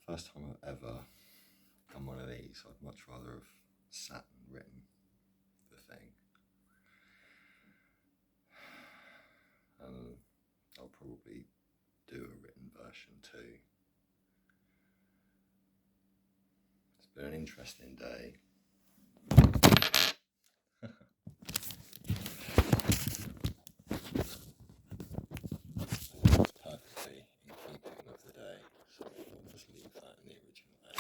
First time I've ever done one of these. I'd much rather have sat and written the thing. And I'll probably do a written version too. It's been an interesting day. It's perfectly in keeping with the day, so I'll just leave that in the original day.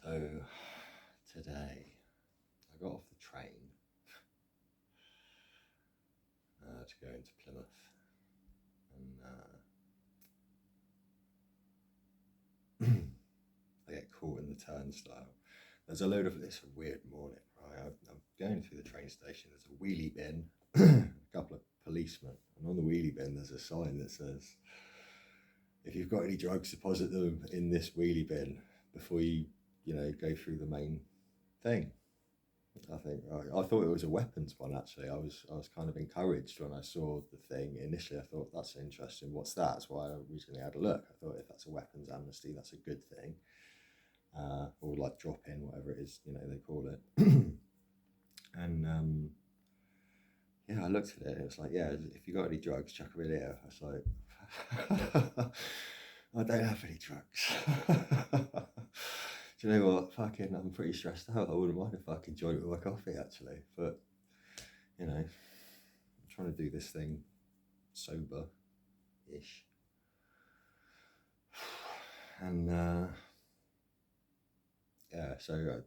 So today I got off the train to go into Plymouth, and I get caught in the turnstile. There's a load of, it's a weird morning, right? I'm going through the train station, there's a wheelie bin, a couple of policemen, and on the wheelie bin there's a sign that says, if you've got any drugs, deposit them in this wheelie bin before you go through the main thing. I think I thought it was a weapons one, actually. I was kind of encouraged when I saw the thing. Initially I thought, that's interesting, what's that? That's why I originally had a look. I thought, if that's a weapons amnesty, that's a good thing. Or like drop in, whatever it is, they call it. And yeah, I looked at it and it was like, yeah, if you got any drugs, chuck them in here. I was like, I don't have any drugs. Do you know what? Fucking, I'm pretty stressed out. I wouldn't mind a fucking joint with my coffee, actually. But, I'm trying to do this thing sober-ish. And, yeah, so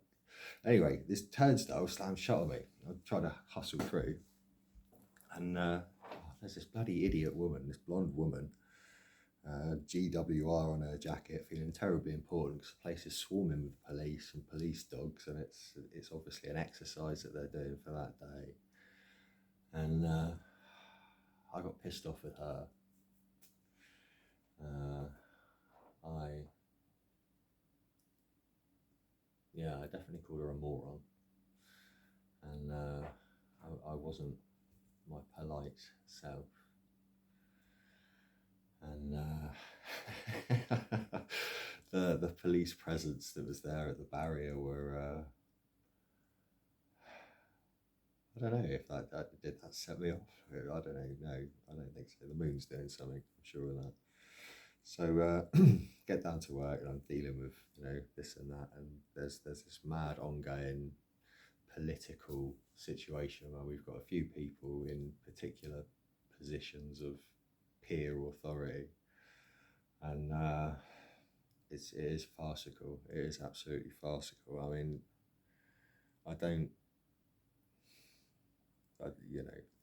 anyway, this turnstile slammed shut on me. I tried to hustle through. And there's this bloody idiot woman, this blonde woman, GWR on her jacket, feeling terribly important because the place is swarming with police and police dogs, and it's obviously an exercise that they're doing for that day. And I got pissed off with her. I definitely called her a moron, and I wasn't my polite self. And the police presence that was there at the barrier were, I don't know if did that set me off. I don't know. No, I don't think so. The moon's doing something, I'm sure of that. So get down to work, and I'm dealing with this and that, and there's this mad ongoing political situation where we've got a few people in particular positions of peer authority, and it is farcical. It is absolutely farcical. I mean,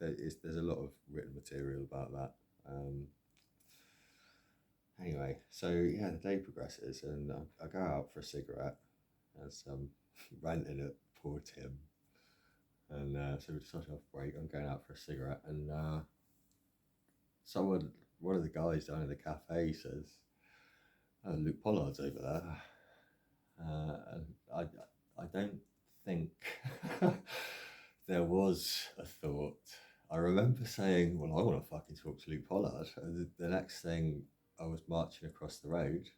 there's a lot of written material about that. Anyway, so yeah, the day progresses, and I go out for a cigarette as ranting at poor Tim, and so we decided off break. I'm going out for a cigarette, and one of the guys down in the cafe says, "Oh, Luke Pollard's over there," and I don't think there was a thought. I remember saying, "Well, I want to fucking talk to Luke Pollard," and the next thing, I was marching across the road.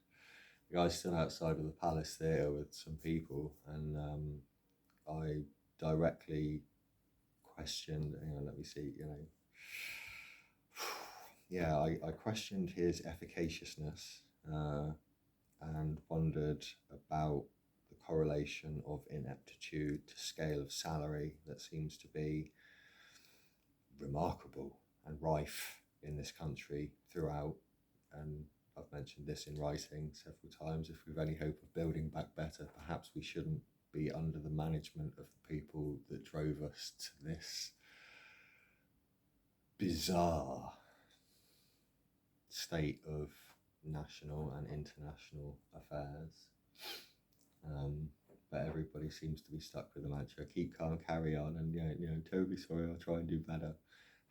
The guy's still outside of the Palace Theatre with some people, and I directly questioned, let me see, yeah, I questioned his efficaciousness and wondered about the correlation of ineptitude to scale of salary that seems to be remarkable and rife in this country throughout. And I've mentioned this in writing several times. If we've any hope of building back better, perhaps we shouldn't be under the management of the people that drove us to this bizarre state of national and international affairs. But everybody seems to be stuck with the mantra, keep calm, carry on, and terribly sorry, I'll try and do better.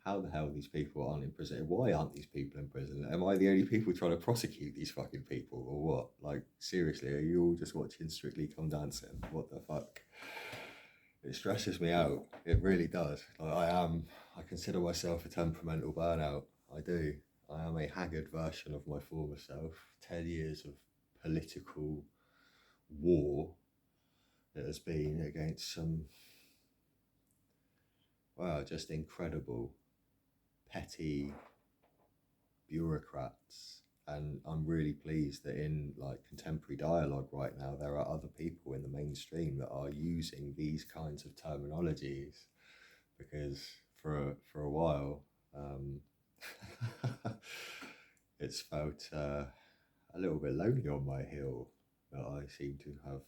How the hell these people aren't in prison? Why aren't these people in prison? Am I the only people trying to prosecute these fucking people, or what? Like, seriously, are you all just watching Strictly Come Dancing? What the fuck? It stresses me out. It really does. Like, I consider myself a temperamental burnout. I do. I am a haggard version of my former self. 10 years of political war it has been against some, wow, just incredible, petty bureaucrats. And I'm really pleased that in like contemporary dialogue right now, there are other people in the mainstream that are using these kinds of terminologies, because for a while, it's felt a little bit lonely on my hill that I seem to have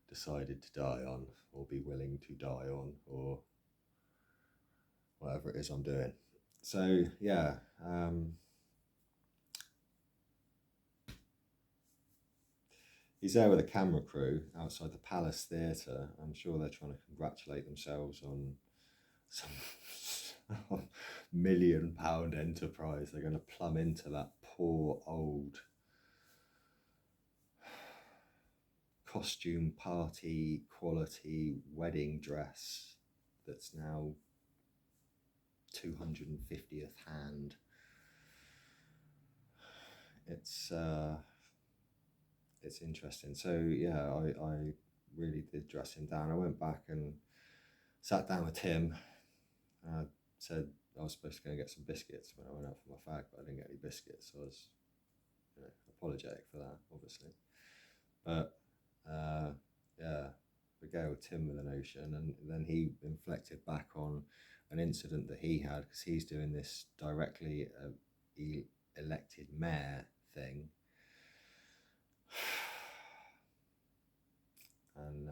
decided to die on, or be willing to die on, or whatever it is I'm doing. So yeah, he's there with a camera crew outside the Palace Theatre. I'm sure they're trying to congratulate themselves on some £1 million enterprise. They're going to plumb into that poor old costume party quality wedding dress that's now 250th hand. It's interesting. So yeah, I really did dress him down. I went back and sat down with Tim. I said I was supposed to go and get some biscuits when I went out for my fag, but I didn't get any biscuits, so I was, apologetic for that, obviously. But yeah, regaled Tim with a notion, and then he inflected back on an incident that he had, because he's doing this directly elected mayor thing. And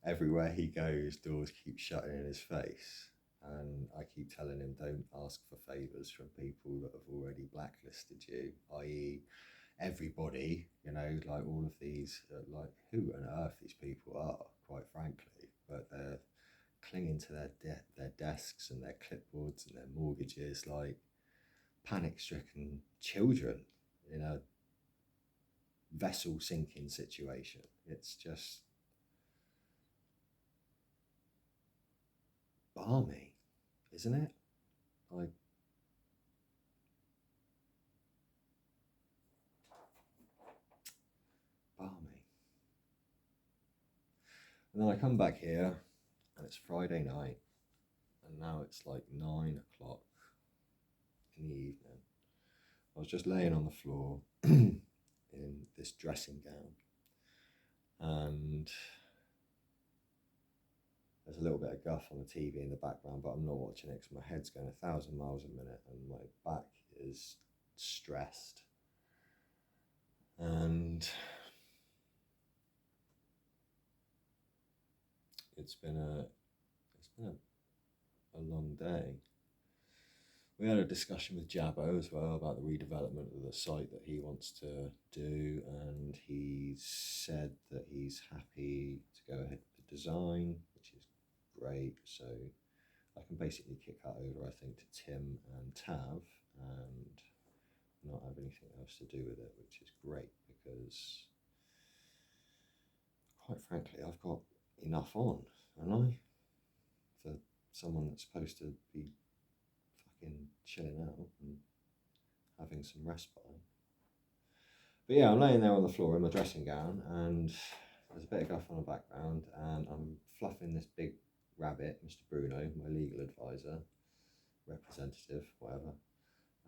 everywhere he goes, doors keep shutting in his face. And I keep telling him, don't ask for favours from people that have already blacklisted you, i.e. everybody, like all of these, like who on earth these people are, quite frankly. But they're clinging to their desks and their clipboards and their mortgages like panic-stricken children in a vessel sinking situation. It's just balmy, isn't it? Like, balmy. And then I come back here and it's Friday night, and now it's like 9 o'clock in the evening. I was just laying on the floor in this dressing gown, and there's a little bit of guff on the TV in the background, but I'm not watching it because my head's going 1,000 miles a minute and my back is stressed. And it's been a long day. We had a discussion with Jabbo as well about the redevelopment of the site that he wants to do, and he said that he's happy to go ahead with the design, which is great. So I can basically kick that over, I think, to Tim and Tav and not have anything else to do with it, which is great, because quite frankly, I've got enough on, haven't I, for someone that's supposed to be fucking chilling out and having some respite. But yeah, I'm laying there on the floor in my dressing gown, and there's a bit of guff on the background, and I'm fluffing this big rabbit, Mr. Bruno, my legal advisor, representative, whatever.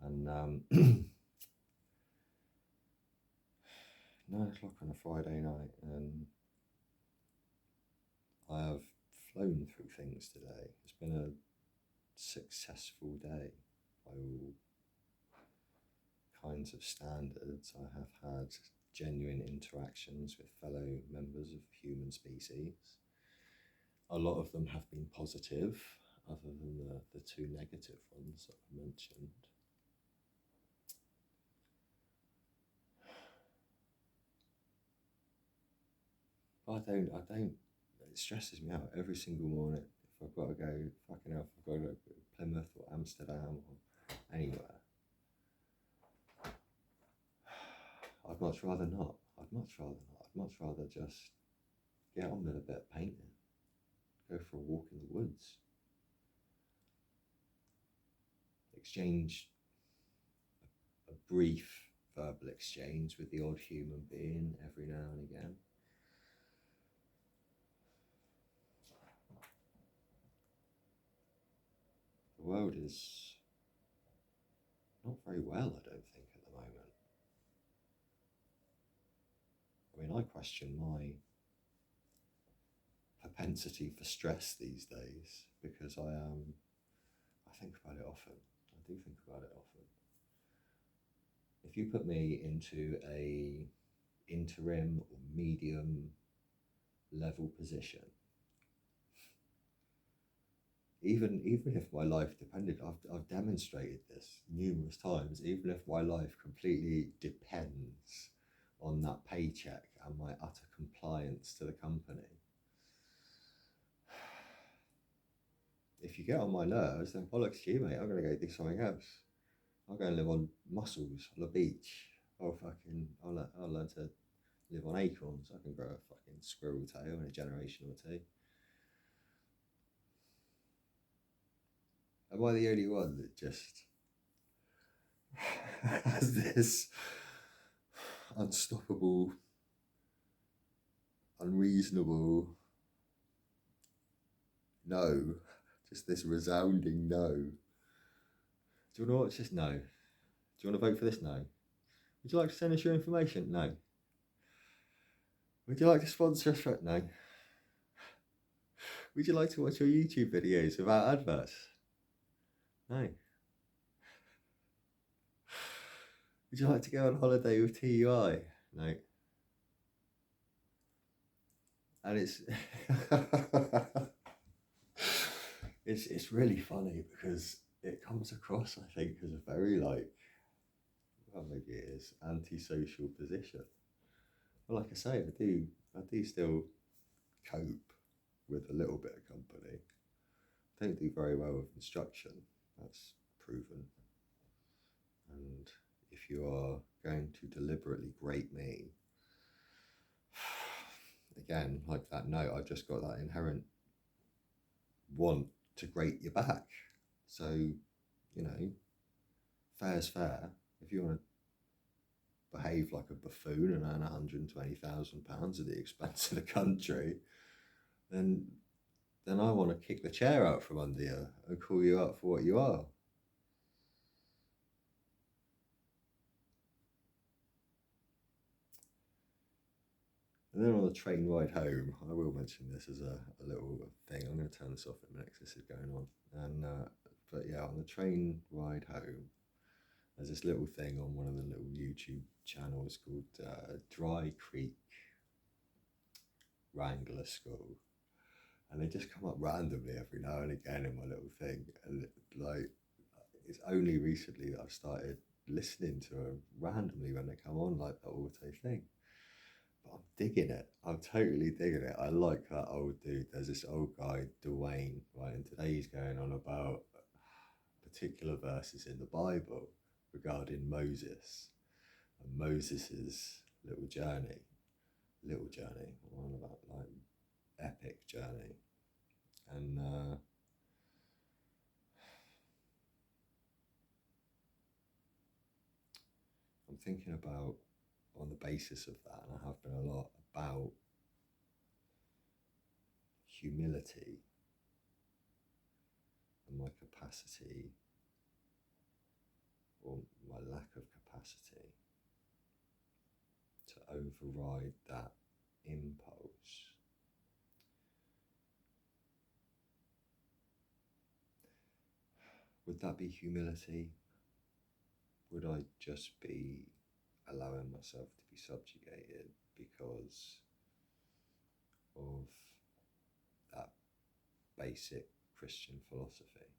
And 9 o'clock on a Friday night, and I have flown through things today. It's been a successful day by all kinds of standards. I have had genuine interactions with fellow members of the human species. A lot of them have been positive, other than the two negative ones that I mentioned. But I don't, it stresses me out every single morning. If I've got to go, fucking hell, if I've got to go to Plymouth or Amsterdam or anywhere, I'd much rather not. I'd much rather just get on with a bit of painting, go for a walk in the woods, exchange a brief verbal exchange with the odd human being every now and again. The world is not very well, I don't think, at the moment. I mean, I question my propensity for stress these days because I think about it often. I do think about it often. If you put me into a interim or medium level position, even if my life depended, I've demonstrated this numerous times, even if my life completely depends on that paycheck and my utter compliance to the company, if you get on my nerves, then bollocks to you, mate. I'm going to go do something else. I'll go and live on mussels on the beach. I'll learn to live on acorns. I can grow a fucking squirrel tail in a generation or two. Am I the only one that just has this unstoppable, unreasonable no? Just this resounding no. Do you want to watch this? No. Do you want to vote for this? No. Would you like to send us your information? No. Would you like to sponsor us? No. Would you like to watch your YouTube videos without adverts? No. Would you like to go on holiday with TUI? No. And it's really funny because it comes across, I think, as a very well, maybe it is antisocial position. But like I say, I do still cope with a little bit of company. I don't do very well with instruction. That's proven. And if you are going to deliberately grate me, again, like that note, I've just got that inherent want to grate your back. So, you know, fair's fair. If you want to behave like a buffoon and earn £120,000 at the expense of the country, then I want to kick the chair out from under you and call you up for what you are. And then on the train ride home, I will mention this as a little thing. I'm going to turn this off in a minute because this is going on. And but yeah, on the train ride home, there's this little thing on one of the little YouTube channels called Dry Creek Wrangler School. And they just come up randomly every now and again in my little thing. And like, it's only recently that I've started listening to them randomly when they come on, like the auto thing. But I'm digging it. I'm totally digging it. I like that old dude. There's this old guy, Dwayne, right? And today he's going on about particular verses in the Bible regarding Moses and Moses's little journey, one about like epic journey. And I'm thinking about, on the basis of that, and I have been a lot, about humility and my capacity, or my lack of capacity, to override that impulse. Would that be humility? Would I just be allowing myself to be subjugated because of that basic Christian philosophy,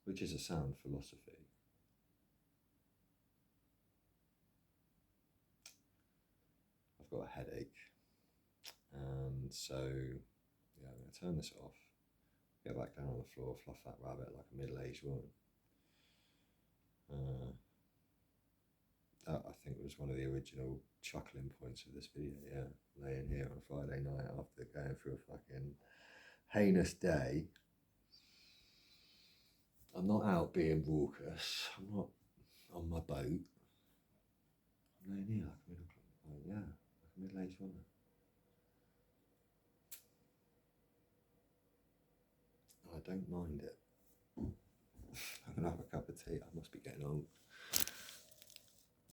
which is a sound philosophy? I've got a headache, and so yeah, I'm going to turn this off, get back down on the floor, fluff that rabbit like a middle-aged woman. That, I think, was one of the original chuckling points of this video, yeah. Laying here on a Friday night after going through a fucking heinous day. I'm not out being raucous. I'm not on my boat. I'm laying here like a middle-aged woman. I don't mind it. I'm gonna have a cup of tea. I must be getting old.